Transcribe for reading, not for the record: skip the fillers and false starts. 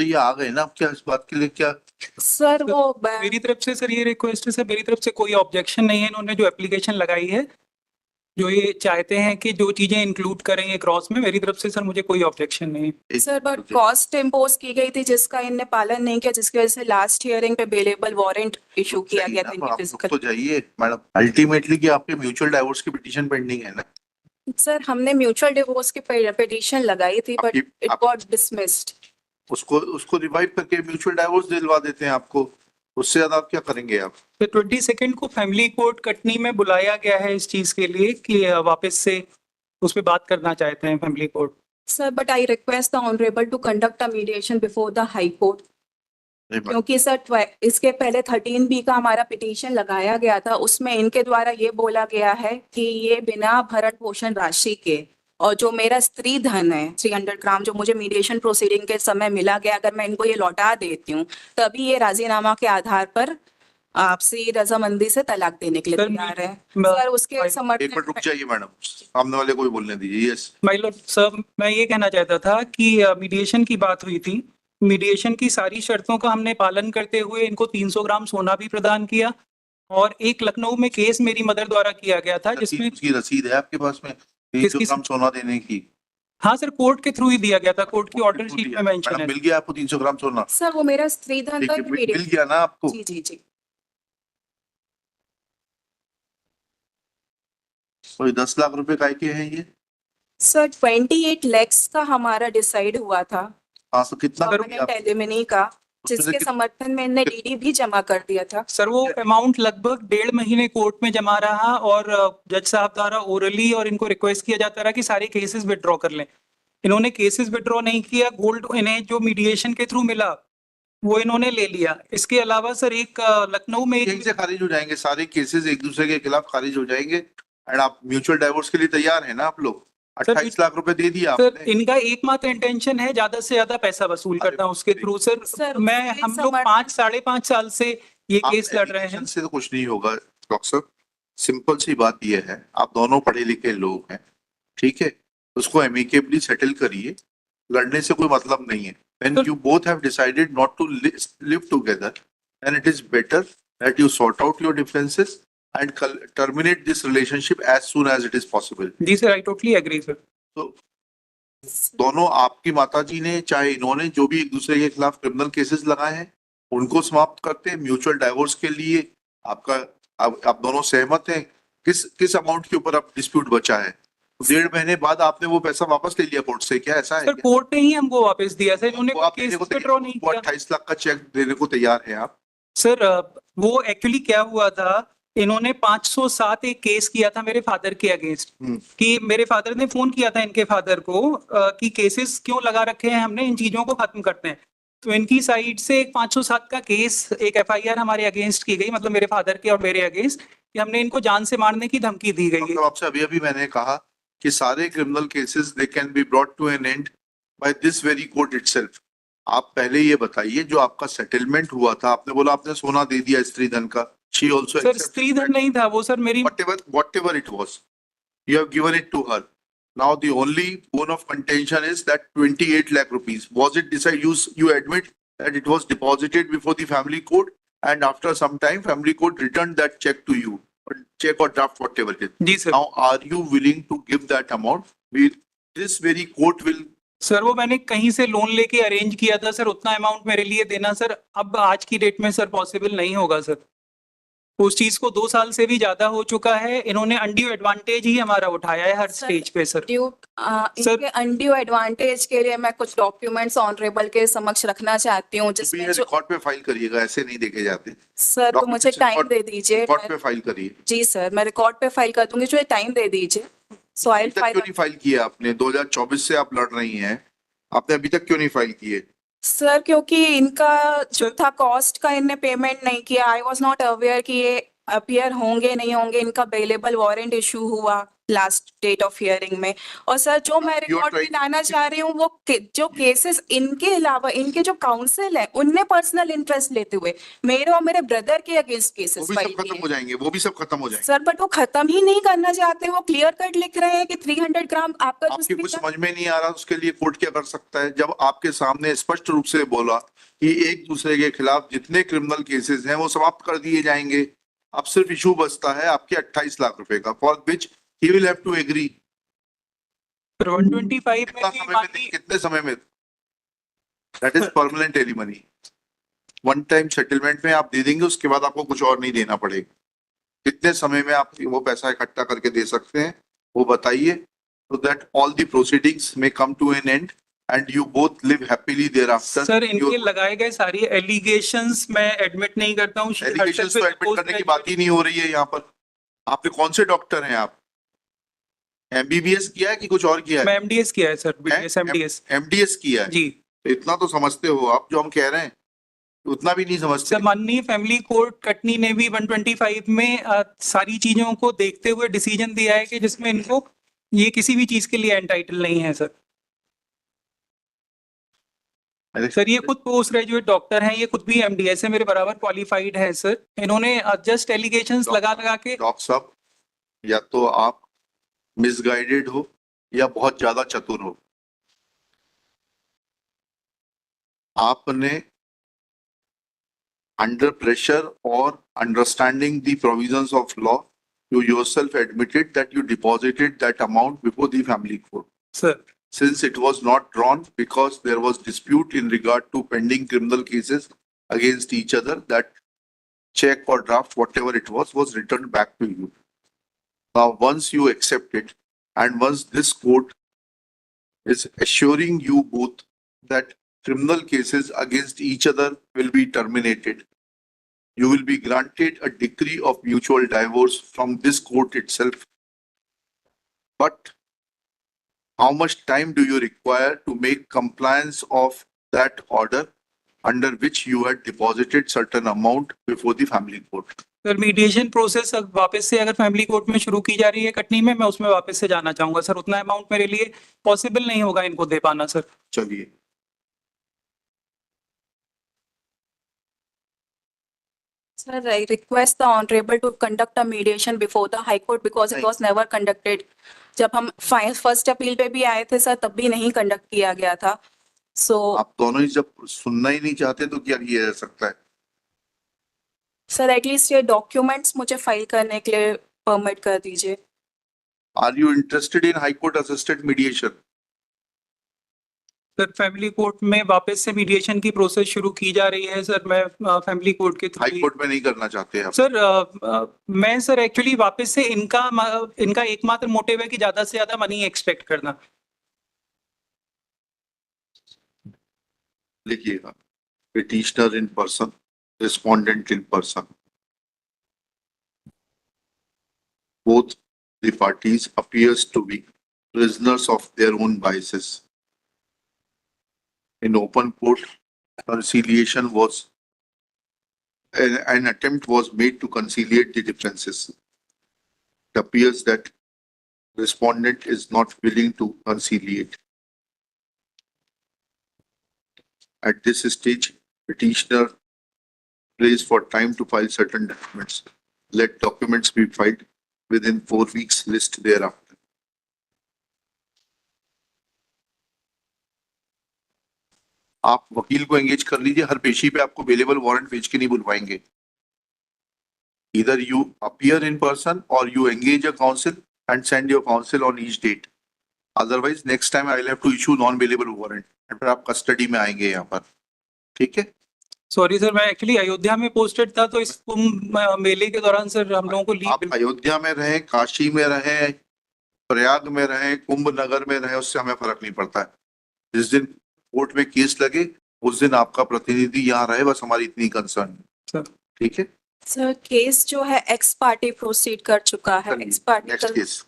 तो ये आ गए ना, अब क्या इस बात के लिए क्या? सर वो मेरी तरफ से सर ये रिक्वेस्ट है सर, मेरी तरफ से कोई ऑब्जेक्शन नहीं है। इन्होंने जो एप्लीकेशन लगाई है, जो ये चाहते हैं कि जो चीजें इंक्लूड करेंगे क्रॉस में, मेरी तरफ से सर मुझे कोई ऑब्जेक्शन नहीं है। सर बट कॉस्ट इम्पोज की गई थी जिसका इनने पालन नहीं किया, जिसकी वजह से लास्ट हियरिंग पे बेलेबल वारंट इशू किया गया था इनके आप फिजिकल। तो जाइए मैडम, अल्टीमेटली कि आपके म्यूचुअल डाइवोर्स की पिटीशन पेंडिंग है ना? सर हमने म्यूचुअल डिवोर्स की पिटीशन लगाई थी बट इट गॉट डिसमिस्ड। उसको रिवाइव करके म्यूचुअल डाइवोर्स दिलवा देते हैं आपको, उससे ज्यादा आप क्या करेंगे आप? तो 22 को फैमिली कोर्ट कटनी में बुलाया गया है इस चीज के लिए कि वापस से उस पर बात करना चाहते हैं family court. Sir but I request the honourable to conduct a mediation before the high court, क्योंकि सर इसके पहले 13B का हमारा पिटीशन लगाया गया था, उसमें इनके द्वारा ये बोला गया है कि ये बिना भरण पोषण राशि के और जो मेरा स्त्री धन है 300 ग्राम जो मुझे मीडिएशन प्रोसीडिंग के समय मिला गया, अगर मैं इनको ये लौटा देती हूँ तभी ये राजीनामा के आधार पर आपसी रजामंदी से तलाक देने के लिए तैयार है। सर उसके एक मिनट रुक जाइए मैडम, सामने वाले को भी बोलने दीजिए। यस माय लॉर्ड सर, मैं ये कहना चाहता था कि मीडिएशन की बात हुई थी, मीडिएशन की सारी शर्तों का हमने पालन करते हुए इनको 300 ग्राम सोना भी प्रदान किया, और एक लखनऊ में केस मेरी मदर द्वारा किया गया था जिसमें उसकी रसीद है आपके पास में 300 ग्राम सोना देने की? हाँ सर, कोर्ट के थ्रू ही दिया गया था, कोर्ट की ऑर्डर शीट में मेंशन है। मिल गया आपको 300 ग्राम सोना? सर वो मेरा स्त्री धन था, मिल गया ना आपको? जी जी जी। कोई 10 लाख रुपए काय के हैं ये? सर 28 lakhs का हमारा डिसाइड हुआ था। हाँ, तो कितना एलिमिनी का, जिसके समर्थन में इन्हें डीडी भी जमा कर दिया था। सर वो अमाउंट लगभग 1.5 महीने कोर्ट में जमा रहा, और जज साहब द्वारा ओरली और इनको रिक्वेस्ट किया जाता रहा कि सारे केसेस विड्रॉ कर लें। इन्होंने केसेस विड्रॉ नहीं किया, गोल्ड इन्हें जो मीडिएशन के थ्रू मिला वो इन्होंने ले लिया। इसके अलावा सर एक लखनऊ में यहीं से खारिज हो जाएंगे सारे केसेस, एक दूसरे के खिलाफ खारिज हो जाएंगे, एंड आप म्यूचुअल डाइवोर्स के लिए तैयार है ना आप लोग? 28 लाख रुपए दे दिया आपने। सर इनका एकमात्र इंटेंशन है ज्यादा से ज्यादा पैसा वसूल करना उसके थ्रू। सर मैं हम लोग 5-5.5 साल से ये केस लड़ रहे हैं। से तो कुछ नहीं होगा डॉक्टर साहब, सिंपल सी बात ये है, आप दोनों पढ़े लिखे लोग हैं, ठीक है, उसको एमिकेबली सेटल करिए, लड़ने से कोई मतलब नहीं है। When you both have decided not to live together, then it is better that you sort out your differences and terminate this relationship as soon as it is possible. जी sir, I totally agree sir. तो दोनों, आपकी माताजी ने चाहे इन्होंने, जो भी एक दूसरे के खिलाफ क्रिमिनल केसेस लगाए हैं उनको समाप्त करते हैं। म्यूचुअल डाइवोर्स के लिए आपका आप दोनों सहमत हैं? किस अमाउंट के ऊपर आप डिस्प्यूट बचा है? 1.5 महीने बाद आपने वो पैसा वापस ले लिया कोर्ट से, क्या ऐसा है? सर कोर्ट ने ही हमको वापस दिया सर, इन्होंने केस विड्रॉ नहीं किया। 28 लाख का चेक देने को तैयार हैं आप? सर वो एक्चुअली क्या हुआ था, इन्होंने 507 एक केस किया था मेरे फादर के अगेंस्ट, कि मेरे फादर ने फोन किया था इनके फादर को कि केसेस क्यों लगा रखे हैं हमने, इन चीजों को खत्म करते हैं। तो इनकी साइड से एक 507 का केस, एक FIR हमारे अगेंस्ट की गई, मतलब मेरे फादर के और मेरे अगेंस्ट, कि हमने इनको जान से मारने की धमकी दी गई है। तो आपसे अभी मैंने कहा कि सारे criminal cases they can be brought to an end by this very court itself. आप पहले ये बताइए, जो आपका सेटलमेंट हुआ था, आपने बोला आपने सोना दे दिया स्त्री धन का, शी आल्सो सर स्त्री धन नहीं था वो सर, मेरी whatever it was, you have given it to her. Now the only bone of contention is that 28 lakh rupees, was it decided, you admit that it was deposited before the family court, and after some time family court returned that check to you, check or draft, whatever it is. जी sir. Now are you willing to give that amount? This very court will. Sir वो मैंने कहीं से loan लेके arrange किया था sir, उतना amount मेरे लिए देना सर अब आज की डेट में सर पॉसिबल नहीं होगा सर। उस चीज को 2 साल से भी ज्यादा हो चुका है, इन्होंने अनड्यू एडवांटेज ही हमारा उठाया है हर स्टेज पे सर। इनके अनड्यू एडवांटेज के लिए मैं कुछ डॉक्यूमेंट्स ऑनरेबल के समक्ष रखना चाहती हूँ, जिसमें रिकॉर्ड पे फाइल करिएगा, ऐसे नहीं देखे जाते सर। तो मुझे टाइम दे दीजिए, रिकॉर्ड पे फाइल करिए। जी सर, मैं रिकॉर्ड पे फाइल कर दूंगी, जो टाइम दे दीजिए। सो आई फाइल किया आपने 2024 से आप लड़ रही हैं, आपने अभी तक क्यों नहीं फाइल किए? सर क्योंकि इनका जो था कॉस्ट का इनने पेमेंट नहीं किया। आई वाज नॉट अवेयर कि ये अपीयर होंगे नहीं होंगे, इनका बेलेबल वारंट इशू हुआ लास्ट डेट ऑफ हियरिंग में। और सर जो मैं रिकॉर्ड में लाना चाह रही हूँ वो जो केसेस इनके अलावा इनके जो काउंसिल है उनने पर्सनल इंटरेस्ट लेते हुए मेरे और मेरे ब्रदर के अगेंस्ट वो केसेस भी फाइल सब खत्म किए। हो जाएंगे, वो भी सब खत्म हो जाएंगे। सर बट वो खत्म ही नहीं करना चाहते, वो क्लियर कट लिख रहे हैं कि 300 ग्राम आपका जो आपके कुछ speaker- समझ में नहीं आ रहा, उसके लिए कोर्ट क्या कर सकता है? जब आपके सामने स्पष्ट रूप से बोला कि एक दूसरे के खिलाफ जितने क्रिमिनल केसेस हैं वो समाप्त कर दिए जाएंगे, अब सिर्फ इशू बचता है आपके 28 लाख रुपए का, for which he will have to agree. 125 कितना में भी समय में, बाकी कितने समय में? That is permanent alimony. One time settlement में आप दे देंगे, उसके बाद आपको कुछ और नहीं देना पड़ेगा। कितने समय में आप वो पैसा इकट्ठा करके दे सकते हैं वो बताइए, so that all the proceedings may come to an end and you both live happily thereafter. Sir इनके लगाए गए सारी एलिगेशंस मैं एडमिट नहीं करता हूँ। एलिगेशंस तो एडमिट करने की बात ही नहीं हो रही है यहाँ पर। आप कौन से डॉक्टर हैं? आप एमबीबीएस किया है कि कुछ और किया मैं है? एमडीएस किया है सर, बीडीएस एमडीएस एमडीएस किया है जी। तो इतना तो समझते हो आप, जो हम कह रहे हैं उतना भी नहीं समझते। सर माननीय फैमिली कोर्ट कटनी ने भी 125 में सारी चीजों को देखते हुए डिसीजन दिया है कि जिसमें इनको ये किसी भी चीज के लिए एंटाइटल नहीं है सर। सर ये खुद पोस्ट ग्रेजुएट डॉक्टर हैं, ये खुद भी एमडीएस है, मेरे बराबर क्वालिफाइड है सर। इन्होंने जस्ट एलिगेशंस लगा के डॉक्टर साहब, या तो आप मिसगाइडेड हो या बहुत ज्यादा चतुर हो। आपने under pressure or understanding the provisions of law, you yourself admitted that you deposited that amount before the family court. Sir Since it was not drawn because there was dispute in regard to pending criminal cases against each other, that check or draft, whatever it was returned back to you. Now, once you accept it, and once this court is assuring you both that criminal cases against each other will be terminated, you will be granted a decree of mutual divorce from this court itself. But how much time do you require to make compliance of that order under which you had deposited certain amount before the family court? Sir mediation process अब वापस से अगर family court में शुरू की जा रही है कटनी में, मैं उसमें वापस से जाना चाहूंगा सर। उतना अमाउंट मेरे लिए पॉसिबल नहीं होगा इनको दे पाना सर। चलिए, Sir, I request the honorable to conduct a mediation before the High Court because it was never conducted. जब हम फर्स्ट अपील पे भी आए थे सर तब भी नहीं कंडक्ट किया गया था। So आप दोनों ही जब सुनना ही नहीं चाहते तो क्या किया जा सकता है? सर एटलीस्ट ये डॉक्यूमेंट्स मुझे फाइल करने के लिए परमिट कर दीजिए। Are you interested in High Court assisted mediation? Sir family court में वापस से मीडिएशन की प्रोसेस शुरू की जा रही है सर। मैं फैमिली कोर्ट के हाई कोर्ट में नहीं करना चाहते आप? सर मैं सर एक्चुअली वापस से इनका एकमात्र मोटिव है कि ज्यादा से ज्यादा मनी एक्सपेक्ट करना। लिखिएगा, petitioner in person, respondent in person, both the parties appears to be prisoners of their own biases. In open court, conciliation was an attempt was made to conciliate the differences. It appears that respondent is not willing to conciliate. At this stage, petitioner prays for time to file certain documents. Let documents be filed within 4 weeks, list thereafter. आप वकील को engage कर लीजिए, हर पेशी पे आपको bailable warrant भेज के नहीं बुलवाएंगे। Either you appear in person or you engage a counsel and send your counsel on each date. Otherwise, next time I will have to issue non-bailable warrant. और फिर आप कस्टडी में आएंगे यहाँ पर, ठीक है? सॉरी सर, मैं एक्चुअली अयोध्या में पोस्टेड था तो इस कुंभ मेले के दौरान सर हम लोगों को आप अयोध्या में रहे, काशी में रहे, प्रयाग में रहे, कुंभ नगर में रहे, उससे हमें फर्क नहीं पड़ता है। जिस दिन कोर्ट में केस लगे उस दिन आपका प्रतिनिधि यहाँ रहे, बस हमारी इतनी कंसर्न है, ठीक है? सर केस जो है एक्स पार्टी प्रोसीड कर चुका है। X party next case